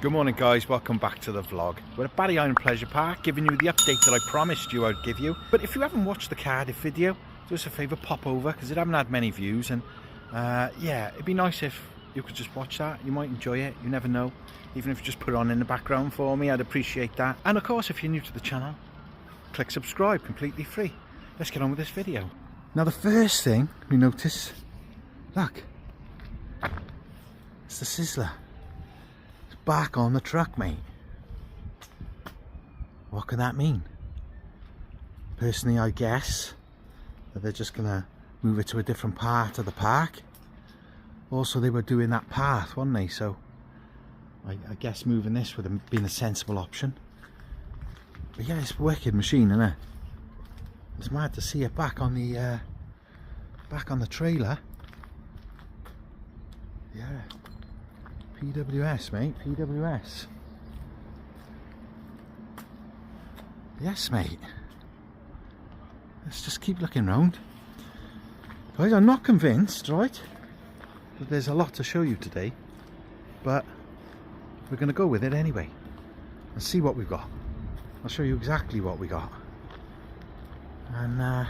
Good morning guys, welcome back to the vlog. We're at Barry Island Pleasure Park, giving you the update that I promised you I'd give you. But if you haven't watched the Cardiff video, do us a favour, pop over, because it haven't had many views. And yeah, it'd be nice if you could just watch that. You might enjoy it, you never know. Even if you just put it on in the background for me, I'd appreciate that. And of course, if you're new to the channel, click subscribe, completely free. Let's get on with this video. Now the first thing we notice, look, it's the Sizler. Back on the truck, mate. What could that mean? Personally, I guess that they're just gonna move it to a different part of the park. Also, they were doing that path, weren't they? So I guess moving this would have been a sensible option. But yeah, it's a wicked machine, isn't it? It's mad to see it back on the trailer. Yeah. PWS, mate, PWS. Yes, mate. Let's just keep looking round. Guys, I'm not convinced, right, that there's a lot to show you today, but we're going to go with it anyway and see what we've got. I'll show you exactly what we got. And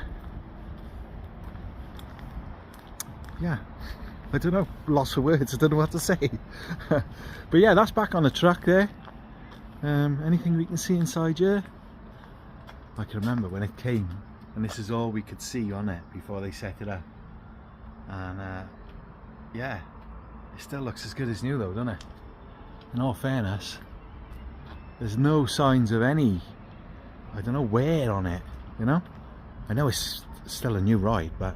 yeah, I don't know, lots of words, I don't know what to say. But yeah, that's back on the truck there. Anything we can see inside here? I can remember when it came and this is all we could see on it before they set it up. And yeah, it still looks as good as new though, doesn't it? In all fairness, there's no signs of any, I don't know, wear on it, you know? I know it's still a new ride, but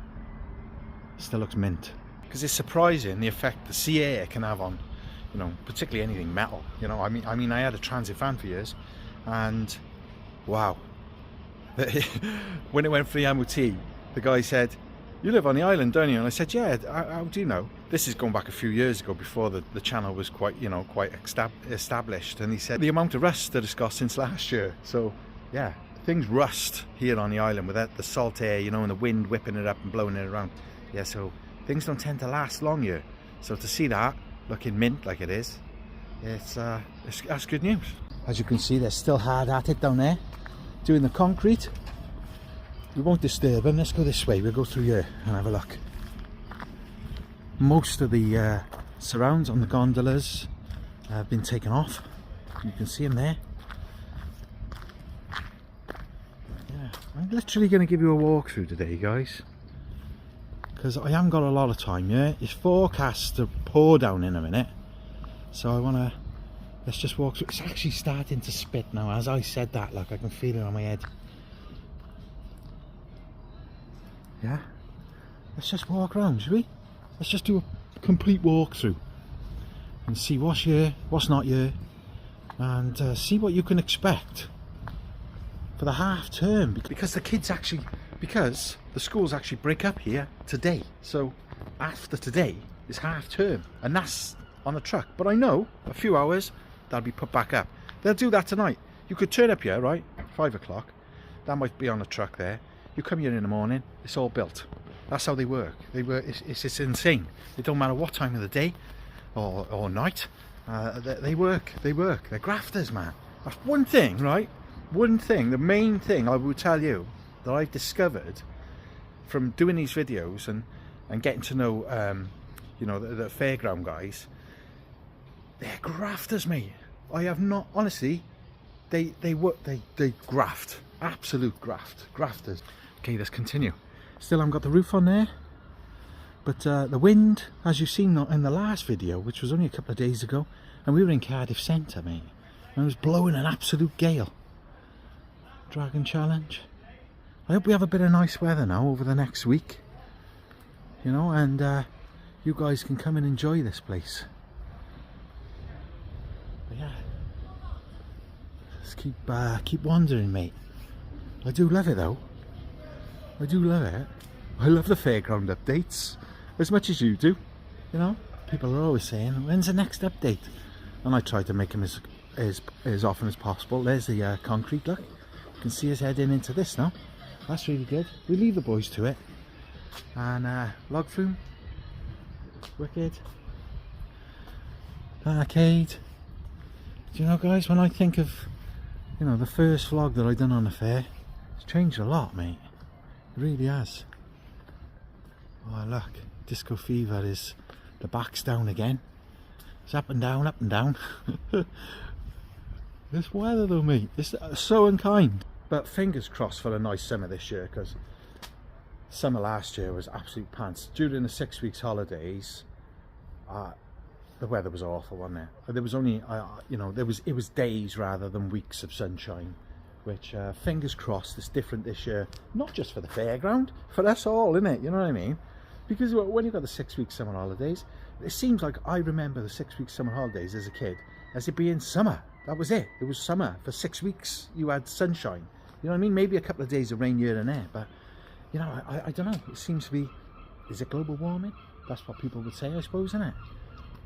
it still looks mint. Because it's surprising the effect the sea air can have on, you know, particularly anything metal. You know, I mean, I had a transit van for years, and wow, when it went for the MOT, the guy said, "You live on the island, don't you?" And I said, "Yeah." How do you know? This is going back a few years ago, before the channel was quite, you know, quite established. And he said the amount of rust that it's got since last year. So yeah, things rust here on the island with the salt air, you know, and the wind whipping it up and blowing it around. Yeah, so things don't tend to last long here. So to see that looking mint like it is, that's good news. As you can see, they're still hard at it down there, doing the concrete. We won't disturb them. Let's go this way. We'll go through here and have a look. Most of the surrounds on the gondolas have been taken off. You can see them there. Yeah, I'm literally going to give you a walkthrough today, guys, because I haven't got a lot of time. Yeah, it's forecast to pour down in a minute, so I want to, let's just walk through. It's actually starting to spit now as I said that, like I can feel it on my head. Yeah, let's just walk around, shall we? Let's just do a complete walkthrough and see what's here, what's not here, and see what you can expect for the half term, because the kids actually, because the schools actually break up here today. So after today is half term, and that's on the truck. But I know a few hours that'll be put back up. They'll do that tonight. You could turn up here, right, 5 o'clock. That might be on the truck there. You come here in the morning, it's all built. That's how they work. They work. It's insane. It don't matter what time of the day or night. They work. They work. They're grafters, man. That's one thing, right? One thing. The main thing I will tell you that I've discovered from doing these videos and getting to know you know, the Fairground guys. They're grafters, mate. I have not, honestly, they work, they graft, absolute grafters. Okay, let's continue. Still haven't got the roof on there, but the wind, as you've seen in the last video, which was only a couple of days ago, and we were in Cardiff Centre, mate, and it was blowing an absolute gale. Dragon Challenge. I hope we have a bit of nice weather now over the next week, you know, and you guys can come and enjoy this place. But yeah, let's keep wandering, mate. I do love it though. I do love it. I love the Fairground updates as much as you do. You know, people are always saying, when's the next update? And I try to make them as often as possible. There's the concrete, look. You can see us heading into this now. That's really good. We leave the boys to it. And log flume, wicked. Arcade. Do you know, guys, when I think of, you know, the first vlog that I done on the fair, it's changed a lot, mate. It really has. Oh look, Disco Fever is, the back's down again. It's up and down, up and down. This weather though, mate, it's so unkind. But fingers crossed for a nice summer this year, because summer last year was absolute pants. During the 6 weeks holidays, the weather was awful, wasn't it? There was only, you know, it was days rather than weeks of sunshine, which fingers crossed is different this year. Not just for the fairground, for us all, innit? You know what I mean? Because when you've got the 6 week summer holidays, it seems like I remember the 6 week summer holidays as a kid as it being summer. That was it. It was summer. For 6 weeks you had sunshine. You know what I mean? Maybe a couple of days of rain here and there, but you know, I don't know. It seems to be, is it global warming? That's what people would say, I suppose, isn't it?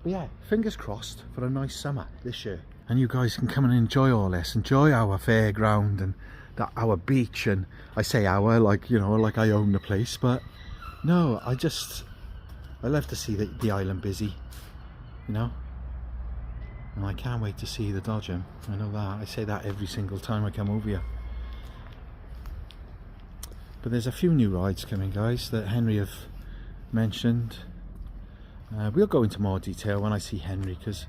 But yeah, fingers crossed for a nice summer this year. And you guys can come and enjoy all this. Enjoy our fairground and our beach. And I say our, like, you know, like I own the place. But no, I love to see the island busy, you know. And I can't wait to see the Dodgem. I know that. I say that every single time I come over here. But there's a few new rides coming, guys, that Henry have mentioned. We'll go into more detail when I see Henry, because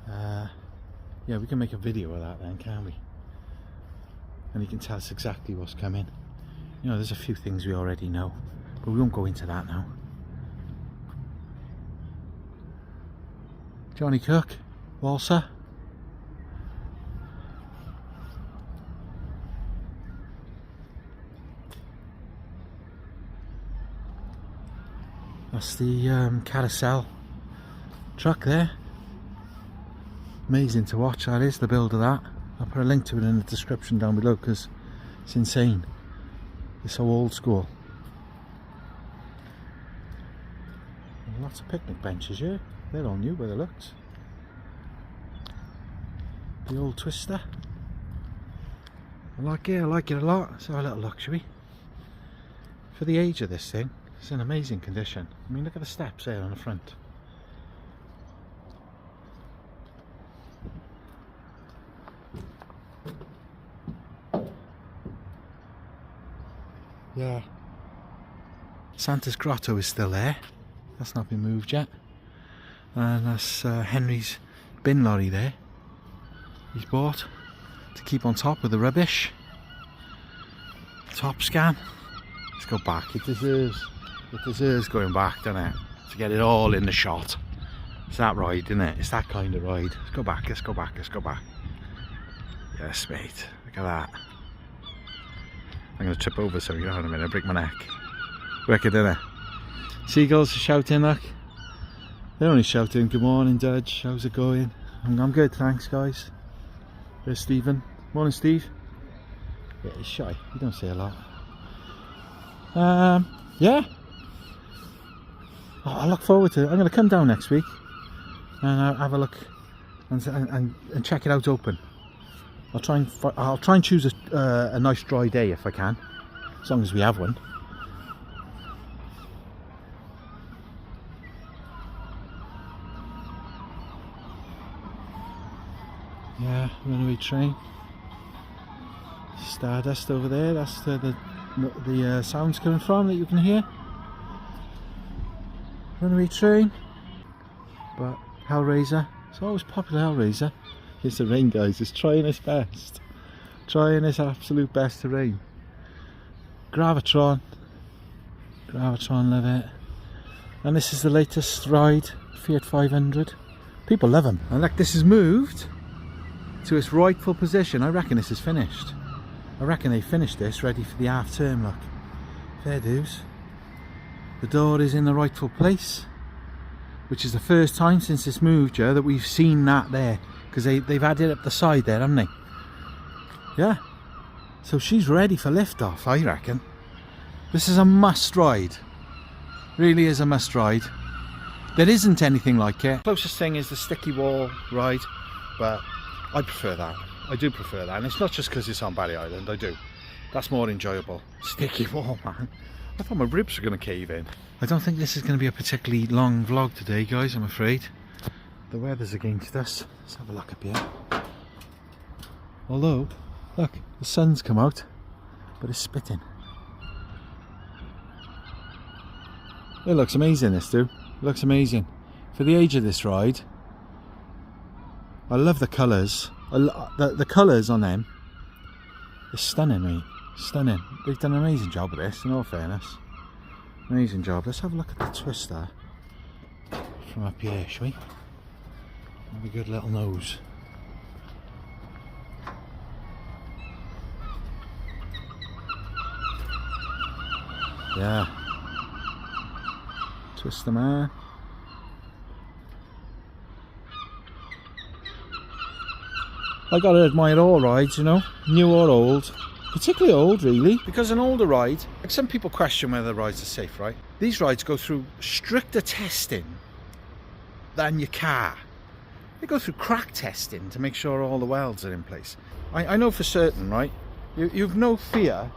yeah, we can make a video of that then, can't we? And he can tell us exactly what's coming. You know, there's a few things we already know, but we won't go into that now. Johnny Cook, Walser. That's the carousel truck there. Amazing to watch, that is, the build of that. I'll put a link to it in the description down below, because it's insane. It's so old school. And lots of picnic benches here. They're all new by the looks. The old Twister. I like it a lot. Let's have a little look, shall we? For the age of this thing, it's in amazing condition. I mean, look at the steps there on the front. Yeah. Santa's Grotto is still there. That's not been moved yet. And that's Henry's bin lorry there. He's bought to keep on top of the rubbish. Top scan. Let's go back. It deserves going back, doesn't it? To get it all in the shot. It's that ride, isn't it? It's that kind of ride. Let's go back, let's go back, let's go back. Yes, mate. Look at that. I'm going to trip over something in a minute. I'll break my neck. Wicked, isn't it? Seagulls are shouting, look. They're only shouting, good morning, Dudge. How's it going? I'm good, thanks, guys. There's Stephen. Morning, Steve. Yeah, he's shy. He don't say a lot. Yeah. I look forward to it. I'm going to come down next week and I'll have a look and check it out open. I'll try and choose a nice dry day if I can, as long as we have one. Yeah, runaway train. Stardust over there. That's the sounds coming from that you can hear. Runaway train. But Hellraiser. It's always popular, Hellraiser. It's the rain, guys. It's trying its best. Trying its absolute best to rain. Gravitron. Gravitron, love it. And this is the latest ride, Fiat 500. People love them. And look, this is moved to its rightful position. I reckon this is finished. I reckon they finished this, ready for the half term, look. Fair dues. The door is in the rightful place, which is the first time since it's moved here that we've seen that there, because they've had it up the side there, haven't they? Yeah. So she's ready for liftoff, I reckon. This is a must ride. Really is a must ride. There isn't anything like it. Closest thing is the sticky wall ride, but I prefer that. I do prefer that, and it's not just because it's on Barry Island. I do. That's more enjoyable. Sticky wall, man. I thought my ribs were going to cave in. I don't think this is going to be a particularly long vlog today, guys, I'm afraid. the weather's against us. Let's have a look up here. Although, look, the sun's come out, but it's spitting. It looks amazing, this too. It looks amazing. For the age of this ride, I love the colours. The colours on them is stunning, mate. Stunning. They've done an amazing job with this, in all fairness. Amazing job. Let's have a look at the twister from up here, shall we? Have a good little nose. Yeah. Twister man. I gotta admire all rides, you know, new or old. Particularly old, really, because an older ride, like some people question whether the rides are safe, right? These rides go through stricter testing than your car. They go through crack testing to make sure all the welds are in place. I know for certain, right? You've no fear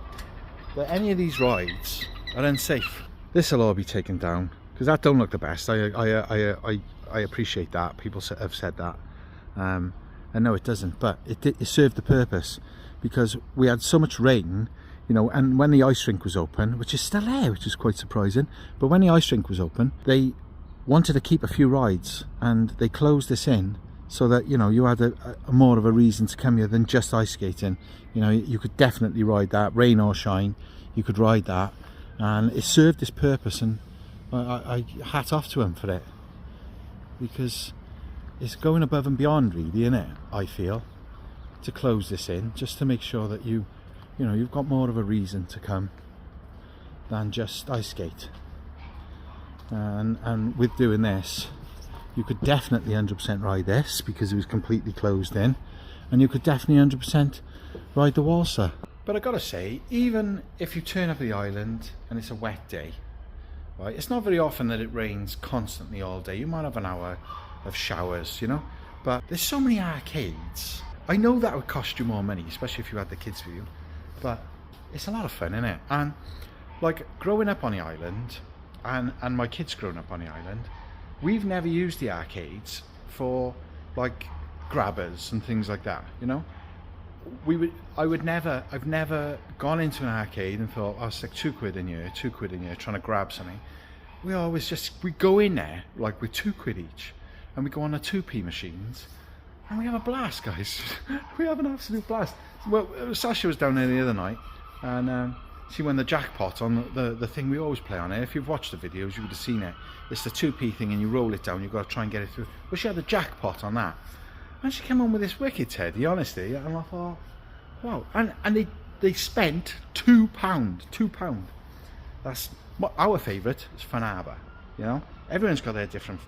that any of these rides are unsafe. This will all be taken down because that don't look the best. I appreciate that. People have said that. I know it doesn't, but it served the purpose. Because we had so much rain, you know, and when the ice rink was open, which is still there, which is quite surprising, but when the ice rink was open, they wanted to keep a few rides, and they closed this in so that, you know, you had a more of a reason to come here than just ice skating. You know, you could definitely ride that, rain or shine, you could ride that, and it served its purpose, and I hat off to them for it, because it's going above and beyond, really, isn't it, I feel, to close this in, just to make sure that you know, you've got more of a reason to come than just ice skate. And with doing this, you could definitely 100% ride this because it was completely closed in, and you could definitely 100% ride the Walser. But I gotta say, even if you turn up the island and it's a wet day, right, it's not very often that it rains constantly all day. You might have an hour of showers, you know, but there's so many arcades. I know that would cost you more money, especially if you had the kids with you, but it's a lot of fun, isn't it? And like growing up on the island, and my kids growing up on the island, we've never used the arcades for like grabbers and things like that, you know. I've never gone into an arcade and thought, I'll stick £2 in here, £2 in here, trying to grab something. We go in there like with £2 each, and we go on the 2p machines. And we have a blast, guys. We have an absolute blast. Well, Sasha was down there the other night, and she won the jackpot on the thing we always play on it. If you've watched the videos, you would have seen it. It's the 2p thing, and you roll it down. You've got to try and get it through. Well, she had the jackpot on that, and she came on with this wicked Teddy, honestly. And I thought, wow. And they spent £2. £2. That's our favourite. Is Fun Harbour. You know, everyone's got their different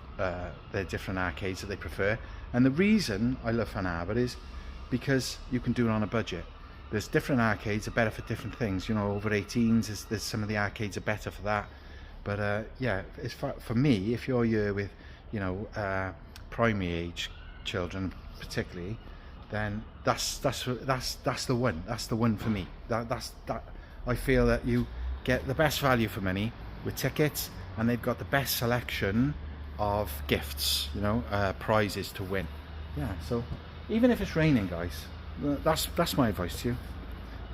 arcades that they prefer. And the reason I love Fun Harbour is because you can do it on a budget. There's different arcades are better for different things. You know, over 18s, there's some of the arcades are better for that. But yeah, it's for me, if you're here with, you know, primary age children particularly, then that's the one. That's the one for me. That I feel that you get the best value for money with tickets, and they've got the best selection of gifts, you know, prizes to win. Yeah, so even if it's raining, guys, that's my advice to you.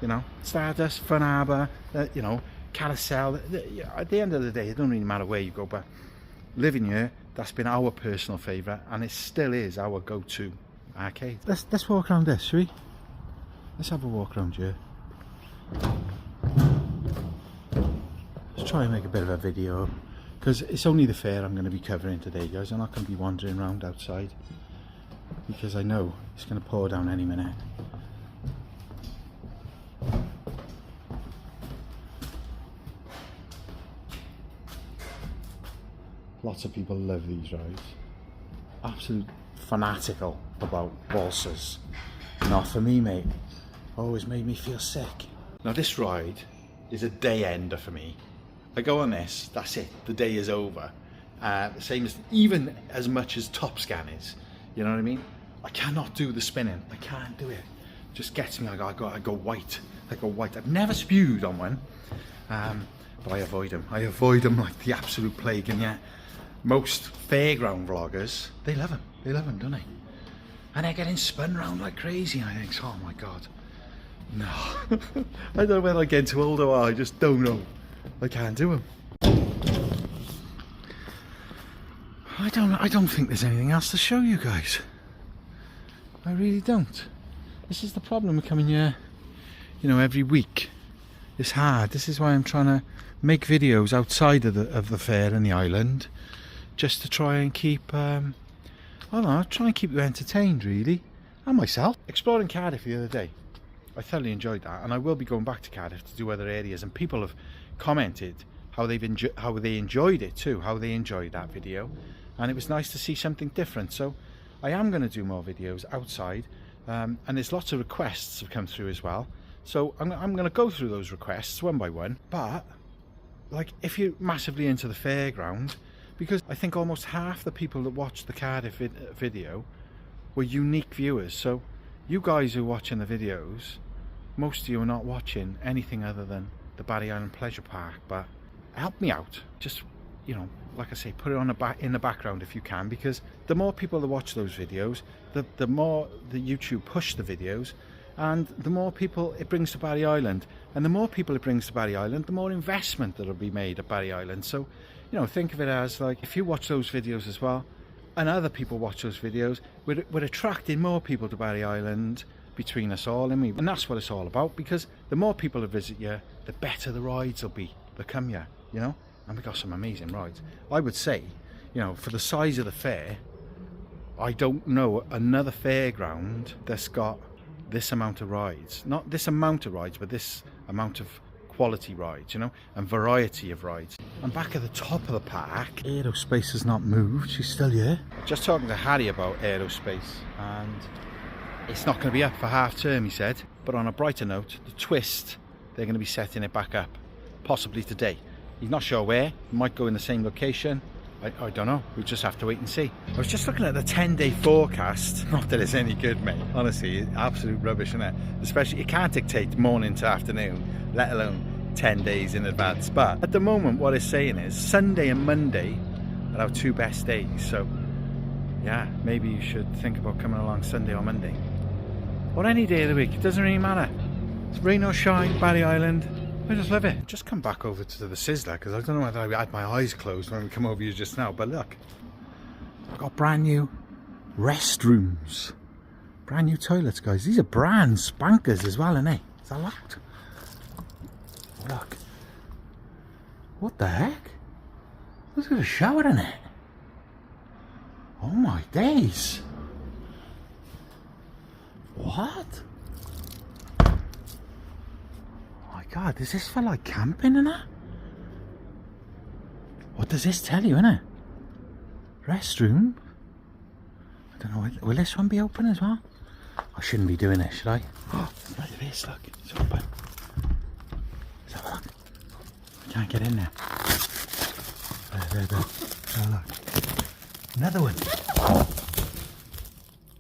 You know, Stardust, Fun Harbour, you know, Carousel. At the end of the day, it doesn't really matter where you go, but living here, that's been our personal favourite, and it still is our go-to arcade. Let's walk around this, shall we? Let's have a walk around here. Let's try and make a bit of a video, because it's only the fair I'm going to be covering today, guys. I'm not going to be wandering around outside, because I know it's going to pour down any minute. Lots of people love these rides. Absolute fanatical about waltzers. Not for me, mate. Always made me feel sick. Now this ride is a day ender for me. I go on this, that's it, the day is over. Same as, even as much as Top Scan is, you know what I mean? I cannot do the spinning, I can't do it. It just gets me, I go white. I've never spewed on one, but I avoid them like the absolute plague. And yet, most fairground vloggers, they love them. They love them, don't they? And they're getting spun round like crazy. And I think, oh my God. No. I don't know whether I'm getting too old or what. I just don't know. I can't do them. I don't think there's anything else to show you guys. I really don't. This is the problem with coming here, you know, every week. It's hard. This is why I'm trying to make videos outside of the fair and the island, just to try and keep, I don't know, try and keep you entertained, really, and myself. Exploring Cardiff the other day, I thoroughly enjoyed that, and I will be going back to Cardiff to do other areas. And people have commented how they enjoyed it too, how they enjoyed that video, and it was nice to see something different. So I am going to do more videos outside, and there's lots of requests have come through as well. So I'm going to go through those requests one by one. But like, if you're massively into the fairground, because I think almost half the people that watched the Cardiff video were unique viewers. So you guys who are watching the videos, most of you are not watching anything other than the Barry Island Pleasure Park. But help me out. Just, you know, like I say, put it on in the background if you can, because the more people that watch those videos, the more the YouTube push the videos, and the more people it brings to Barry Island, and the more people it brings to Barry Island, the more investment that will be made at Barry Island. So, you know, think of it as like, if you watch those videos as well, and other people watch those videos, we're attracting more people to Barry Island between us all, and that's what it's all about. Because the more people that visit you, the better the rides will be that come here, you know. And we got some amazing rides. I would say, you know, for the size of the fair, I don't know another fairground that's got this amount of rides. Not this amount of rides, but this amount of quality rides, you know, and variety of rides. I'm back at the top of the park. Aerospace has not moved. She's still here. Just talking to Harry about Aerospace, and it's not going to be up for half term, he said. But on a brighter note, the Twist, they're going to be setting it back up, possibly today. He's not sure where. He might go in the same location. I don't know. We'll just have to wait and see. I was just looking at the 10-day forecast. Not that it's any good, mate. Honestly, it's absolute rubbish, isn't it? Especially, you can't dictate morning to afternoon, let alone 10 days in advance. But at the moment, what it's saying is Sunday and Monday are our two best days. So, yeah, maybe you should think about coming along Sunday or Monday. Or any day of the week. It doesn't really matter. It's rain or shine, Barry Island. I just love it. Just come back over to the Sizler, because I don't know whether I had my eyes closed when we come over here just now, but look, I've got brand new restrooms, brand new toilets, guys. These are brand spankers as well, aren't they? Is that locked? Look, what the heck? Look at a shower in it. Oh my days. What? God, is this for like camping and that? What does this tell you, innit? Restroom? I don't know, will this one be open as well? I shouldn't be doing this, should I? Oh, look at this, look, it's open. Let's have a look. I can't get in there. There. Oh, look. Another one.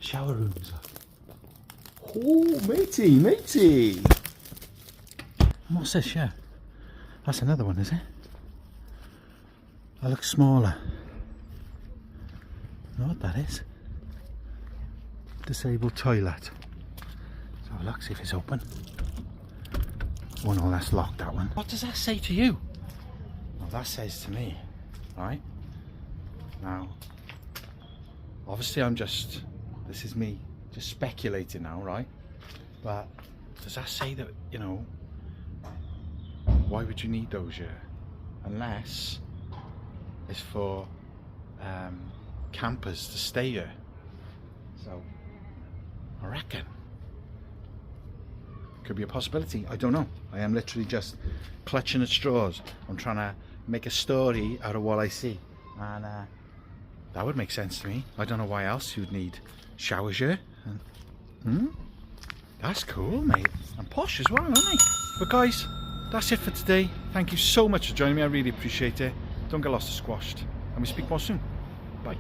Shower rooms. Oh, matey. What's this? Yeah, that's another one, is it? That looks smaller. I don't know what that is. Disabled toilet. So look, see if it's open. Oh no, that's locked, that one. What does that say to you? Well, that says to me, right? Now, obviously this is me just speculating now, right? But does that say that, you know, why would you need those here? Unless it's for campers to stay here. So I reckon could be a possibility. I don't know. I am literally just clutching at straws. I'm trying to make a story out of what I see, and that would make sense to me. I don't know why else you'd need showers here. That's cool, mate. And posh as well, aren't they? But guys, that's it for today. Thank you so much for joining me. I really appreciate it. Don't get lost or squashed. And we speak more soon. Bye.